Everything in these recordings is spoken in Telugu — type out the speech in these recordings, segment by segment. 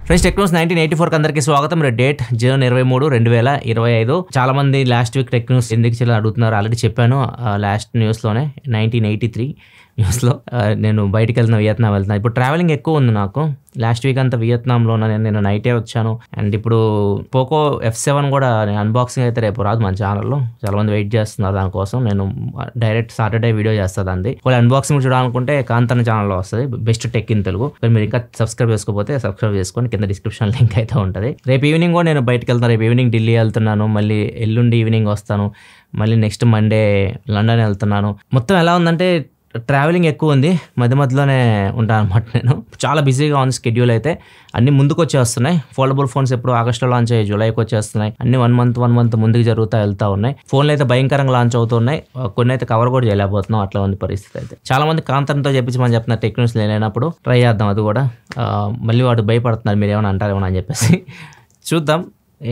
ఫ్రెండ్స్ టెక్నోస్ 1984 అందరికీ స్వాగతం. Date June 23, 2025. చాలా మంది లాస్ట్ వీక్ టెక్ న్యూస్ ఎందుకు చేయాలని అడుగుతున్నారు. ఆల్రెడీ చెప్పాను లాస్ట్ న్యూస్లోనే. 1983 న్యూస్లో నేను బయటికి వియత్నాం వెళ్తున్నాను. ఇప్పుడు ట్రావెలింగ్ ఎక్కువ ఉంది నాకు. లాస్ట్ వీక్ అంతా వియత్నాంలో నేను నైటే వచ్చాను. అండ్ ఇప్పుడు పోకో F7 కూడా అన్బాక్సింగ్ అయితే రేపు రాదు మన ఛానల్లో. చాలా మంది వెయిట్ చేస్తున్నారు దానికోసం. నేను డైరెక్ట్ సాటర్డే వీడియో చేస్తాను అండి. వాళ్ళు అన్బాక్సింగ్ చూడాలనుకుంటే కాంతన ఛానల్లో వస్తుంది, బెస్ట్ టెక్ ఇన్ తెలుగు. మీరు ఇంకా సబ్స్క్రైబ్ చేసుకోకపోతే సబ్స్క్రైబ్ చేసుకొని కింద డిస్క్రిప్షన్ లింక్ అయితే ఉంటుంది. రేపు ఈవినింగ్ కూడా నేను బయటకు వెళ్తాను. రేపు ఈవినింగ్ ఢిల్లీ వెళ్తున్నాను, మళ్ళీ ఎల్లుండి ఈవినింగ్ వస్తాను, మళ్ళీ నెక్స్ట్ మండే లండన్ వెళ్తున్నాను. మొత్తం ఎలా ఉందంటే ట్రావెలింగ్ ఎక్కువ ఉంది, మధ్య మధ్యలోనే ఉంటాను అనమాట. నేను చాలా బిజీగా ఉంది స్కెడ్యూల్ అయితే. అన్ని ముందుకు వచ్చేస్తున్నాయి. ఫోల్డబుల్ ఫోన్స్ ఎప్పుడు ఆగస్టులో లాంచ్ అయ్యి జూలైకి వచ్చేస్తున్నాయి. అన్ని వన్ మంత్ ముందుకు జరుగుతూ వెళ్తూ ఉన్నాయి. ఫోన్లు అయితే భయంకరంగా లాంచ్ అవుతున్నాయి. కొన్ని అయితే కవర్ కూడా చేయలేకపోతున్నాం. అట్లా ఉంది పరిస్థితి అయితే. చాలా మంది కాంతంతో చెప్పించమని చెప్తున్నారు టెక్ న్యూస్ లేనప్పుడు. ట్రై చేద్దాం అది కూడా. మళ్ళీ వాడు భయపడుతున్నారు మీరు ఏమైనా అంటారేమో అని చెప్పేసి. చూద్దాం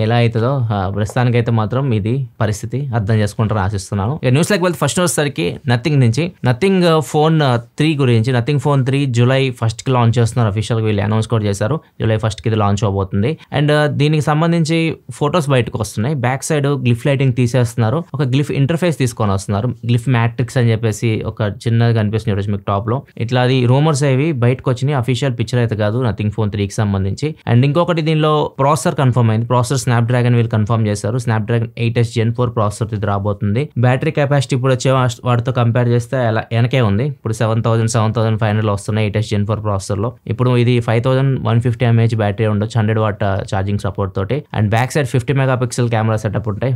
ఎలా అవుతుందో. ప్రస్తుతానికైతే మాత్రం ఇది పరిస్థితి అర్థం చేసుకుంటారని ఆశిస్తున్నాను. ఇక న్యూస్లోకి వెళ్తే ఫస్ట్ వచ్చేసరికి నథింగ్ నుంచి. నథింగ్ ఫోన్ 3 గురించి. నథింగ్ ఫోన్ 3 జూలై 1కి లాంచ్ చేస్తున్నారు. అఫీషియల్గా వీళ్ళు అనౌన్స్ కూడా చేశారు. జూలై 1కి ఇది లాంచ్ అవబోతుంది. అండ్ దీనికి సంబంధించి ఫొటోస్ బయటకు వస్తున్నాయి. బ్యాక్ సైడ్ గ్లిఫ్ లైటింగ్ తీసేస్తున్నారు. ఒక గ్లిఫ్ ఇంటర్ఫేస్ తీసుకొని వస్తున్నారు. గ్లిఫ్ మ్యాట్రిక్స్ అని చెప్పేసి ఒక చిన్నది కనిపిస్తుంది మీకు టాప్ లో. ఇట్లా అది రూమర్స్ అవి బయటకు వచ్చినాయి. అఫీషియల్ పిక్చర్ అయితే కాదు నథింగ్ ఫోన్ 3కి సంబంధించి. అండ్ ఇంకొకటి దీనిలో ప్రాసెసర్ కన్ఫర్మ్ అయింది. ప్రాసెసర్ స్నాప్డ్రాగన్ వీళ్ళు కన్ఫర్మ్ చేశారు. స్నాప్డ్రాగన్ 8s Gen 4 ప్రాసెసర్ ఇది రాబోతుంది. బ్యాటరీ కెపాసిటీ ఇప్పుడు వచ్చే వాటితో కంపేర్ చేస్తే వెనకే ఉంది. ఇప్పుడు 7500 వస్తున్నాయి 8s Gen 4 ప్రాసెసర్ లో. ఇప్పుడు ఇది 5150 mAh బ్యాటరీ ఉండొచ్చు, 100 వాట్ ఛార్జింగ్ సపోర్ట్ తోటి. And back side 50 megapixel camera setup ఉంటాయి.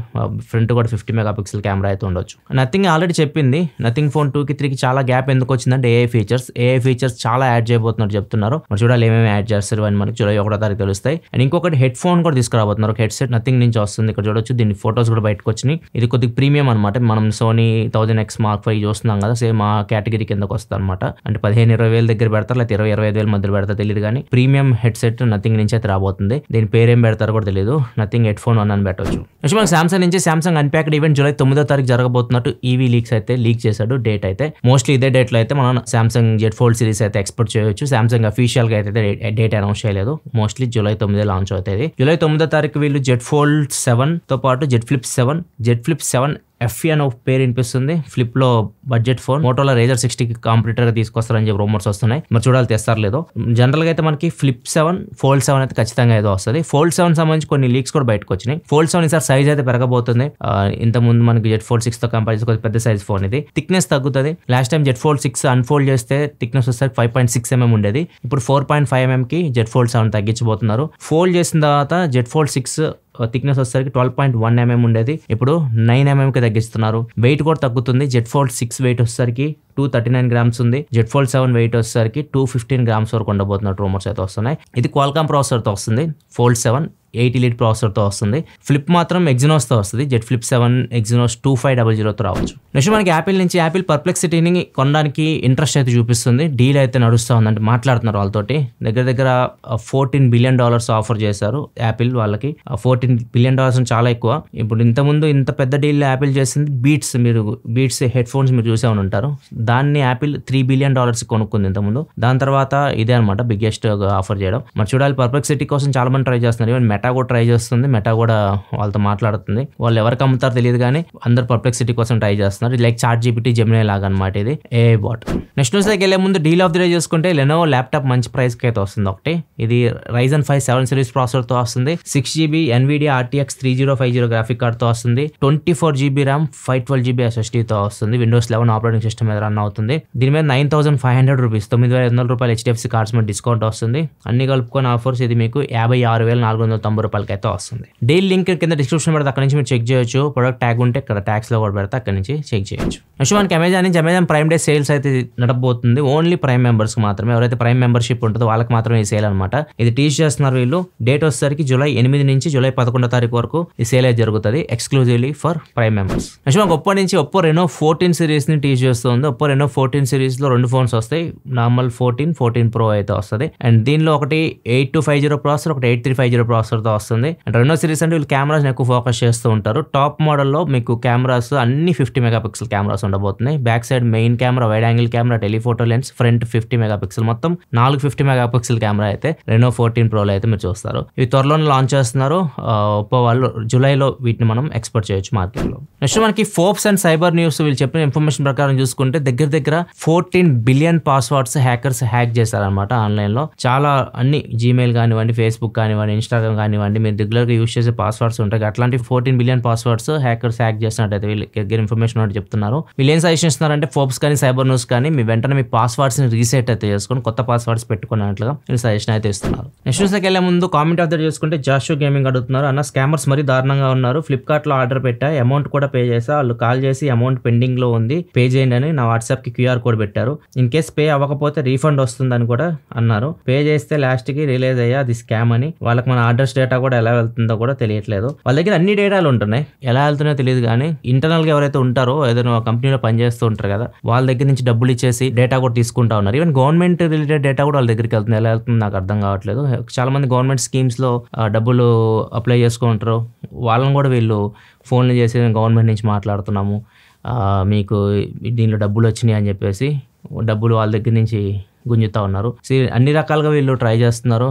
ఫ్రంట్ కూడా 50 మెగాపిక్సెల్ కెమెరా అయితే ఉండొచ్చు. నథింగ్ ఆల్రెడీ చెప్పింది నథింగ్ ఫోన్ 2కి 3కి చాలా గ్యాప్ ఎందుకు వచ్చిందంటే ఏఐ ఫీచర్స్ చాలా యాడ్ చేయబోతున్నారు చెప్తున్నారు. మరి చూడాలి ఏమేమి యాడ్ చేస్తారు అని మనకి జూలై 1వ తారీఖు తెలుస్తాయి. అండ్ ఇంకొకటి హెడ్ ఫోన్ కూడా తీసుకురాబోతున్నారు. ఒక హెడ్సెట్ నథింగ్ నుంచి వస్తుంది. ఇక్కడ చూడొచ్చు. దీని ఫొటోస్ కూడా బయటకు వచ్చినాయి. ఇది కొద్దిగా ప్రీమియం అనమాట. మనం సోనీ 1000X Mark 5 చూస్తున్నాం కదా, సేమ్ ఆ కేటగిరీ కిందకు వస్తుంది అనమాట. అంటే 15-20 వేలు దగ్గర పెడతారు, లేకపోతే 20-25 వేల మధ్యలో పెడతారు తెలియదు. కానీ ప్రీమియం హెడ్సెట్ నథింగ్ నుంచి అయితే రాబోతుంది. దీని పేరు ఏం పెడతారో కూడా తెలియదు. నథింగ్ హెడ్ ఫోన్ 1 అని పెట్టవచ్చు. నెక్స్ట్ మనకి సామ్సంగ్ నుంచి సామ్సంగ్ అన్ప్యాక్డ్ ఈవెంట్ జూలై 9వ తారీఖు జరగబోతున్నట్టు ఈవీ లీక్స్ అయితే లీక్ చేశాడు. డేట్ అయితే మోస్ట్లీ ఇదే డేట్ లో అయితే మనం సామ్సంగ్ జెడ్ ఫోల్డ్ సిరీస్ అయితే ఎక్స్పెక్ట్ చేయొచ్చు. సామ్సంగ్ అఫీషియల్ గా అయితే డేట్ అనౌన్స్ చేయలేదు. మోస్ట్లీ జూలై 9 లాంచ్ అవుతుంది. జూలై 9వ తారీఖు వీళ్ళు జెడ్ ఫోల్డ్ 7 తో పాటు జెడ్ ఫ్లిప్ 7 FE అని ఒక పేరు వినిపిస్తుంది. ఫ్లిప్ లో బడ్జెట్ ఫోన్ మోటోలా రేజర్ 60కి కాంపిటీటర్ గా తీసుకొస్తారని చెప్పి రూమర్స్ వస్తున్నాయి. మరి చూడాలి తెస్తారు లేదో. జనరల్ గా అయితే మనకి ఫ్లిప్ 7 ఫోల్డ్ 7 అయితే ఖచ్చితంగా ఏదో వస్తుంది. ఫోల్డ్ 7 సంబంధించి కొన్ని లీక్స్ కూడా బయటకు వచ్చినాయి. ఫోల్డ్ 7 ఈసారి సైజ్ అయితే పెరగబోతుంది. ఇంత ముందు మనకి జెడ్ ఫోల్డ్ 6 తో కంపేర్ చేసి పెద్ద సైజ్ ఫోన్ ఇది. థిక్నెస్ తగ్గుతుంది. Last time Z fold 6 unfold చేస్తే థిక్నెస్ వస్తే 5.6 mm ఉండేది. ఇప్పుడు 4.5 mm కి జెడ్ ఫోల్డ్ 7 తగ్గించబోతున్నారు. ఫోల్డ్ చేసిన తర్వాత జెడ్ ఫోల్డ్ 6 థిక్నెస్ వచ్చేసరికి 12.1 mm ఉండేది. ఇప్పుడు 9 mm కి తగ్గిస్తున్నారు. వెయిట్ కూడా తగ్గుతుంది. జెడ్ ఫోల్డ్ 6 వెయిట్ వచ్చేసరికి 239 grams ఉంది. జెడ్ ఫోల్డ్ 7 వెయిట్ వచ్చేసరికి 215 grams వరకు ఉండబోతున్నట్టు రూమర్స్ అయితే వస్తున్నాయి. ఇది క్వాల్కామ్ ప్రాసెసర్ తో వస్తుంది. ఫోల్డ్ 7 80 లీడ్ ప్రాసెసర్ తో వస్తుంది. ఫ్లిప్ మాత్రం ఎగ్జినోస్ తో వస్తుంది. జెడ్ ఫ్లిప్ 7 ఎగ్జినోస్ 2500 తో రావచ్చు. నెక్స్ట్ మనకి యాపిల్ నుంచి యాపిల్ పర్ప్లెక్సిటీని కొనడానికి ఇంట్రెస్ట్ అయితే చూపిస్తుంది. డీల్ అయితే నడుస్తూ ఉందంటే మాట్లాడుతున్నారు వాళ్ళతోటి. దగ్గర $14 billion ఆఫర్ చేశారు యాపిల్ వాళ్ళకి. $14 billion చాలా ఎక్కువ. ఇప్పుడు ఇంతకుముందు ఇంత పెద్ద డీల్ యాపిల్ చేసింది బీట్స్ హెడ్ ఫోన్స్ మీరు చూసేమని ఉంటారు. దాన్ని యాపిల్ $3 billion కొనుక్కుంది ఇంతకుముందు. దాని తర్వాత ఇదే అనమాట బిగ్గెస్ట్ ఆఫర్ చేయడం. మరి చూడాలి. పర్ప్లెక్సిటీ కోసం చాలా మంది ట్రై చేస్తున్నారు. ఈవెన్ మెటా కూడా ట్రై చేస్తుంది. మెటా కూడా వాళ్ళతో మాట్లాడుతుంది. వాళ్ళు ఎవరికి అమ్ముతారో తెలియదు కానీ అందరు పర్ప్లెక్సిటీ కోసం ట్రై చేస్తున్నారు. లైక్ చాట్ జీపీటీ జెమినీ లాగా అనమాట ఇది ఏఐ బాట్. నెక్స్ట్ న్యూస్ దగ్గర వెళ్ళే ముందు డీల్ ఆఫ్ ది డే చూసుకుంటే లెనోవో ల్యాప్టాప్ మంచి ప్రైస్ కి అయితే వస్తుంది. ఒకటి ఇది Ryzen 5 7 సిరీస్ ప్రాసెసర్ తో వస్తుంది. 6GB NVIDIA RTX 3050 graphic card తో వస్తుంది. 24GB RAM 512GB SSD తో వస్తుంది. Windows 11 ఆపరేటింగ్ సిస్టమ్ మీద రన్ అవుతుంది. దీని మీద 9500 రూపీస్ $9500 HDFC కార్డ్స్ మీద డిస్కౌంట్ వస్తుంది. అన్ని కలుపుకొని ఆఫర్స్ ఇది మీకు 56,490 అయితే వస్తుంది. డీల్ లింక్ కింద డిస్క్రిప్షన్ పెడితే అక్కడ నుంచి మీరు చెక్ చేయొచ్చు. ప్రొడక్ట్ ట్యాగ్ ఉంటే ఇక్కడ ట్యాక్స్ లో కూడా పెడితే అక్కడ నుంచి చెక్ చేయొచ్చు. నెక్స్ట్ మనకి అమెజాన్ ప్రైమ్ డే సేల్స్ అయితే నడబోతుంది. ఓన్లీ ప్రైమ్ మెంబర్స్ కి మాత్రమే. ఎవరైతే ప్రైమ్ మెంబర్షిప్ ఉంటుందో వాళ్ళకి మాత్రమే ఈ సేల్ అనమాట. ఇది టీచ్ చేస్తున్నారు వీళ్ళు. డేట్ వచ్చేసరికి జూలై 8 నుంచి జూలై 11వ తారీఖు వరకు ఈ సేల్ అయితే జరుగుతుంది. Exclusively for prime members. Next మనకు ఒప్పో నుంచి ఒప్పో రెనో 14 సిరీస్ ని టీచ్ చేస్తుంది. ఒప్పో రెనో 14 సిరీస్ లో 2 ఫోన్స్ వస్తాయి. నార్మల్ 14 Pro అయితే వస్తుంది. అండ్ దీనిలో ఒకటి 8250 ప్రాసెసర్, ఒకటి 8350 ప్రాసెసర్ ప్రాసెసర్తో వస్తుంది. అండ్ రెనో సిరీస్ అంటే వీళ్ళు కెమెరాస్ ఎక్కువ ఫోకస్ చేస్తూ ఉంటారు. టాప్ మోడల్లో మీకు కెమెరాస్ అన్ని 50 మెగాపిక్సెల్ కెమెరాస్ ఉండబోతున్నాయి. Back side main camera, wide angle camera, telephoto lens, front 50 megapixel, మొత్తం 4 50 మెగాపిక్సెల్ కెమెరా అయితే రెనో 14 ప్రోలో అయితే మీరు చూస్తారు. ఇవి త్వరలోనే లాంచ్ చేస్తున్నారు ఒప్పో వాళ్ళు. జూలైలో వీటిని మనం ఎక్స్పోర్ట్ చేయొచ్చు మార్కెట్లో. నెక్స్ట్ మనకి ఫోర్బ్స్ అండ్ సైబర్ న్యూస్ వీళ్ళు చెప్పిన ఇన్ఫర్మేషన్ ప్రకారం చూసుకుంటే దగ్గర 14 బిలియన్ పాస్వర్డ్స్ హ్యాకర్స్ హ్యాక్ చేశారనమాట ఆన్లైన్లో. చాలా అన్ని జీమెయిల్ కానివ్వండి, ఫేస్బుక్ కానివ్వండి, ఇన్స్టాగ్రామ్ కానివ్వండి, మీరు రెగ్యులర్గా యూస్ చేసే పాస్వర్డ్స్ ఉంటాయి. అట్లాంటి 14 బిలియన్ పాస్వర్డ్స్ హ్యాకర్స్ హ్యాక్ చేసినట్టయితే వీళ్ళు దగ్గర ఇన్ఫర్మేషన్ ఒకటి చెప్తున్నారు. వీళ్ళు ఏం సజెషన్ ఇస్తున్నారంటే ఫోర్బ్స్ కానీ సైబర్ న్యూస్ కానీ మీ వెంటనే మీ పాస్వర్డ్స్ని రీసెట్ అయితే చేసుకొని కొత్త పాస్వర్డ్స్ పెట్టుకున్నట్లుగా వీళ్ళు సజెషన్ అయితే ఇస్తున్నారు. నెక్స్ట్ న్యూస్కి వెళ్ళే ముందు కామెంట్ ఆఫ్ ద చూసుకుంటే జాషో గేమింగ్ అడుగుతున్నారు. అన్న స్కామర్స్ మరీ దారుణంగా ఉన్నారు. ఫ్లిప్కార్ట్లో ఆర్డర్ పెట్టా, అమౌంట్ కూడా పే చేసా, వాళ్ళు కాల్ చేసి అమౌంట్ పెండింగ్ లో ఉంది, పే చేయండి అని నా వాట్సాప్కి QR కోడ్ పెట్టారు. ఇన్ కేస్ పే అవ్వకపోతే రీఫండ్ వస్తుందని కూడా అన్నారు. పే చేస్తే లాస్ట్ కి రిలీజ్ అయ్యా అది స్కామ్ అని. వాళ్ళకి మన ఆర్డర్స్ డేటా కూడా ఎలా వెళ్తుందో కూడా తెలియట్లేదు. వాళ్ళ దగ్గర అన్ని డేటాలు ఉంటున్నాయి, ఎలా వెళ్తున్నాయో తెలియదు. కానీ ఇంటర్నల్ గా ఎవరైతే ఉంటారో ఏదైనా కంపెనీలో పనిచేస్తూ ఉంటారు కదా, వాళ్ళ దగ్గర నుంచి డబ్బులు ఇచ్చేసి డేటా కూడా తీసుకుంటా ఉన్నారు. ఈవెన్ గవర్నమెంట్ రిలేటెడ్ డేటా కూడా వాళ్ళ దగ్గరికి వెళ్తుంది. ఎలా వెళ్తుంది నాకు అర్థం కావట్లేదు. చాలా మంది గవర్నమెంట్ స్కీమ్స్ లో డబ్బులు అప్లై చేసుకుంటారు, వాళ్ళని కూడా వీళ్ళు ఫోన్లు చేసి గవర్నమెంట్ నుంచి మాట్లాడుతున్నాము, మీకు దీనిలో డబ్బులు వచ్చినాయి అని చెప్పేసి డబ్బులు వాళ్ళ దగ్గర నుంచి గుంజుతూ ఉన్నారు. అన్ని రకాలుగా వీళ్ళు ట్రై చేస్తున్నారు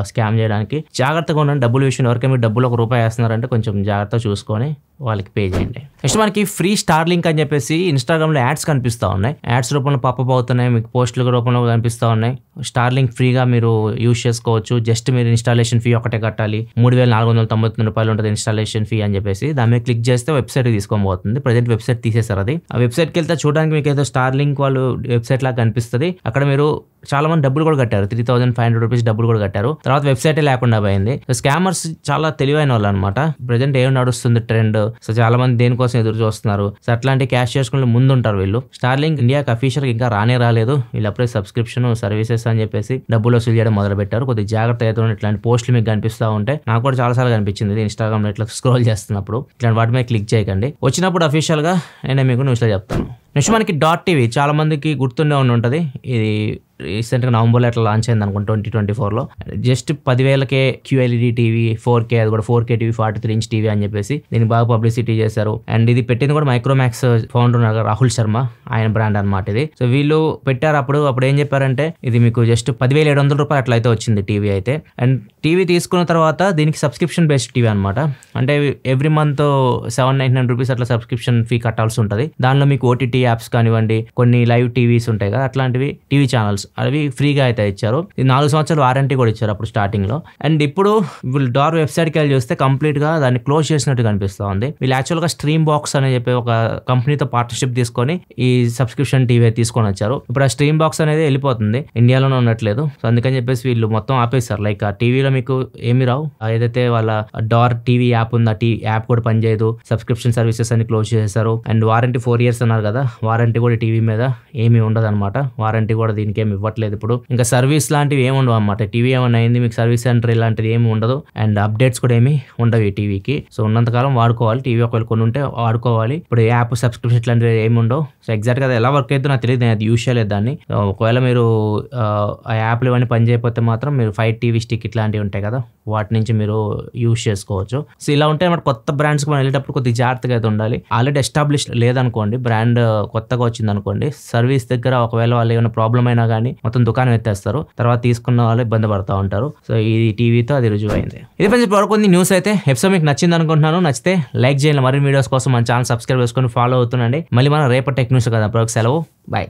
స్కామ్ చేయడానికి. జాగ్రత్తగా ఉండండి. డబ్బుల విషయం ఎవరికైనా మీరు డబ్బులు ₹1 వేస్తున్నారంటే కొంచెం జాగ్రత్తగా చూసుకొని వాళ్ళకి పే చేయండి. నెక్స్ట్ మనకి ఫ్రీ స్టార్లింక్ అని చెప్పేసి ఇన్స్టాగ్రామ్లో యాడ్స్ కనిపిస్తూ ఉన్నాయి. యాడ్స్ రూపంలో పాపప్ అవుతున్నాయి, మీకు పోస్టుల రూపంలో కనిపిస్తూ ఉన్నాయి. స్టార్లింక్ ఫ్రీగా మీరు యూజ్ చేసుకోవచ్చు. జస్ట్ మీరు ఇన్స్టాలేషన్ ఫీ ఒకటే కట్టాలి. $3,499 ఉంటుంది ఇన్స్టాలేషన్ ఫీ అని చెప్పేసి. దాని మీద క్లిక్ చేస్తే వెబ్సైట్ తీసుకోబోతుంది. ప్రజెంట్ వెబ్సైట్ తీసేశారు. అది ఆ వెబ్సైట్కి వెళ్తే చూడడానికి మీకు ఏదో స్టార్లింక్ వాళ్ళు వెబ్సైట్ లాగా కనిపిస్తుంది. అక్కడ మీరు చాలా మంది డబ్బులు కూడా కట్టారు, ₹3,500 డబ్బులు కూడా కట్టారు. తర్వాత వెబ్సైటే లేకుండా పోయింది. స్కామర్స్ చాలా తెలివైన వాళ్ళు అనమాట. ప్రజెంట్ ఏం నడుస్తుంది ట్రెండ్, సో చాలా మంది దేనికోసం ఎదురు చూస్తున్నారు. సో అట్లాంటి క్యాష్ చేసుకుని ముందు ఉంటారు వీళ్ళు. స్టార్లింక్ ఇండియాకి అఫీషియల్ ఇంకా రాలేదు. వీళ్ళు అప్పుడే సబ్స్క్రిప్షన్ సర్వీసెస్ అని చెప్పేసి డబ్బులు వసూలు చేయడం మొదలు పెట్టారు. కొద్దిగా జాగ్రత్త అయితే ఇట్లాంటి పోస్టులు మీకు కనిపిస్తూ ఉంటాయి. నాకు కూడా చాలాసార్లు కనిపించింది ఇన్స్టాగ్రామ్ లో ఇట్లా స్క్రోల్ చేస్తున్నప్పుడు. ఇట్లాంటి వాటి మీద క్లిక్ చేయకండి. వచ్చినప్పుడు అఫీషియల్ గా నేను మీకు న్యూస్లో చెప్తాను. నెక్స్ట్ మనకి .tv చాలా మందికి గుర్తుండే ఉంటుంది. ఇది రీసెంట్గా నవంబర్లో అట్లా లాంచ్ అయింది అనుకుంటా 2024లో. జస్ట్ 10,000కే QLED టీవీ 4K, అది కూడా 4K టీవీ 43 ఇంచ్ టీవీ అని చెప్పేసి దీన్ని బాగా పబ్లిసిటీ చేశారు. అండ్ ఇది పెట్టింది కూడా మైక్రోమాక్స్ ఫౌండర్ రాహుల్ శర్మ, ఆయన బ్రాండ్ అనమాట ఇది. సో వీళ్ళు పెట్టారు. అప్పుడు ఏం చెప్పారంటే ఇది మీకు జస్ట్ $10,700 అట్లా అయితే వచ్చింది టీవీ అయితే. అండ్ టీవీ తీసుకున్న తర్వాత దీనికి సబ్స్క్రిప్షన్ బేస్డ్ టీవీ అనమాట. అంటే ఎవ్రీ మంత్ $799 అట్లా సబ్స్క్రిప్షన్ ఫీ కట్టాల్సి ఉంటుంది. దానిలో మీకు OTT యాప్స్ కానివ్వండి, కొన్ని లైవ్ టీవీస్ ఉంటాయి కదా, అట్లాంటివి టీవీ ఛానల్స్ అవి ఫ్రీగా అయితే ఇచ్చారు. ఇది 4 సంవత్సరాలు వారంటీ కూడా ఇచ్చారు అప్పుడు స్టార్టింగ్ లో. అండ్ ఇప్పుడు వీళ్ళు డార్ వెబ్సైట్కి వెళ్ళి చూస్తే కంప్లీట్ గా దాన్ని క్లోజ్ చేసినట్టు కనిపిస్తూ ఉంది. వీళ్ళు యాక్చువల్ గా స్ట్రీమ్ బాక్స్ అని చెప్పి ఒక కంపెనీతో పార్ట్నర్షిప్ తీసుకొని ఈ సబ్స్క్రిప్షన్ టీవీ తీసుకొని వచ్చారు. ఇప్పుడు ఆ స్ట్రీమ్ బాక్స్ అనేది వెళ్ళిపోతుంది, ఇండియాలోనే ఉండట్లేదు. సో అందుకని చెప్పేసి వీళ్ళు మొత్తం ఆపేస్తారు. లైక్ ఆ టీవీలో మీకు ఏమి రావు, ఏదైతే వాళ్ళ డార్ టీవీ యాప్ ఉంది, ఆ యాప్ కూడా పనిచేయదు. సబ్స్క్రిప్షన్ సర్వీసెస్ అన్ని క్లోజ్ చేశారు. అండ్ వారంటీ 4 years అన్నారు కదా, వారంటీ కూడా టీవీ మీద ఏమీ ఉండదు అనమాట. వారంటీ కూడా దీనికి ఏమి ఇవ్వట్లేదు ఇప్పుడు. ఇంకా సర్వీస్ లాంటివి ఏమి ఉండవు అనమాట. టీవీ ఏమైనా అయింది మీకు సర్వీస్ సెంటర్ ఇలాంటిది ఏమి ఉండదు. అండ్ అప్డేట్స్ కూడా ఏమి ఉండవు ఈ టీవీకి. సో ఉన్నంతకాలం వాడుకోవాలి. టీవీ ఒకవేళ కొన్ని ఉంటే వాడుకోవాలి. ఇప్పుడు యాప్ సబ్స్క్రిప్షన్ ఇట్లాంటివి ఏమి ఉండవు. సో ఎగ్జాక్ట్గా అది ఎలా వర్క్ అవుతుందో నాకు తెలియదు, నేను అది యూజ్ చేయలేదు దాన్ని. ఒకవేళ మీరు ఆ యాప్లు ఇవన్నీ పని చేయకపోతే మాత్రం మీరు Fire TV స్టిక్ ఇట్లాంటివి ఉంటాయి కదా, వాటి నుంచి మీరు యూజ్ చేసుకోవచ్చు. సో ఇలా ఉంటే మన కొత్త బ్రాండ్స్ మనం వెళ్ళేటప్పుడు కొద్దిగా జాగ్రత్తగా అయితే ఉండాలి. ఆల్రెడీ ఎస్టాబ్లిష్ లేదనుకోండి, బ్రాండ్ కొత్తగా వచ్చింది అనుకోండి, సర్వీస్ దగ్గర ఒకవేళ వాళ్ళు ఏమైనా ప్రాబ్లం అయినా కానీ మొత్తం దుకాణం ఎత్తేస్తారు. తర్వాత తీసుకున్న వాళ్ళు ఇబ్బంది పడతా ఉంటారు. సో ఈ టీవీతో అది రుజువు అయింది. ఇది ఫ్రెండ్స్ వరకు న్యూస్ అయితే. ఎపిసోడ్ మీకు నచ్చింది అనుకుంటున్నాను. నచ్చితే లైక్ చేయండి. మరిన్ని వీడియోస్ కోసం మన ఛానల్ సబ్స్క్రైబ్ చేసుకొని ఫాలో అవుతుండండి. మళ్ళీ మనం రేపటి టెక్ న్యూస్ కదా, సెలవు, బాయ్.